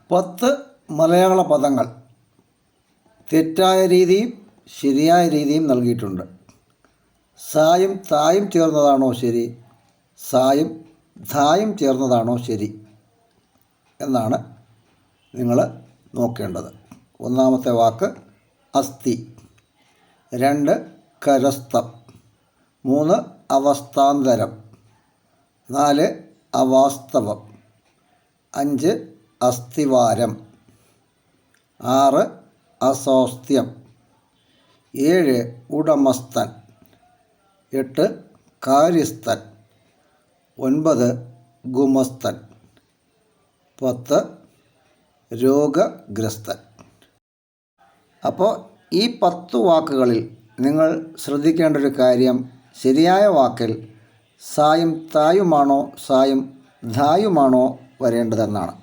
10 മലയാള പദങ്ങൾ തെറ്റായ രീതിയും ശരിയായ രീതിയും നൽകിയിട്ടുണ്ട്. സായും തായും ചേർന്നതാണോ ശരി, സായും ധായും ചേർന്നതാണോ ശരി എന്നാണ് നിങ്ങൾ നോക്കേണ്ടത്. ഒന്നാമത്തെ വാക്ക് അസ്ഥി, 2 കരസ്ഥം, 3 അവസ്ഥാന്തരം, 4 അവാസ്തവം, 5 അസ്ഥിവാരം, 6 അസ്വാസ്ഥ്യം, 7 ഉടമസ്ഥൻ, 8 കാര്യസ്ഥൻ, 9 ഗുമസ്തൻ, 10 രോഗഗ്രസ്തൻ. അപ്പോൾ ഈ 10 വാക്കുകളിൽ നിങ്ങൾ ശ്രദ്ധിക്കേണ്ട ഒരു കാര്യം, ശരിയായ വാക്കിൽ സായും തായുമാണോ സായും ധായുമാണോ വരേണ്ടതെന്നാണ്.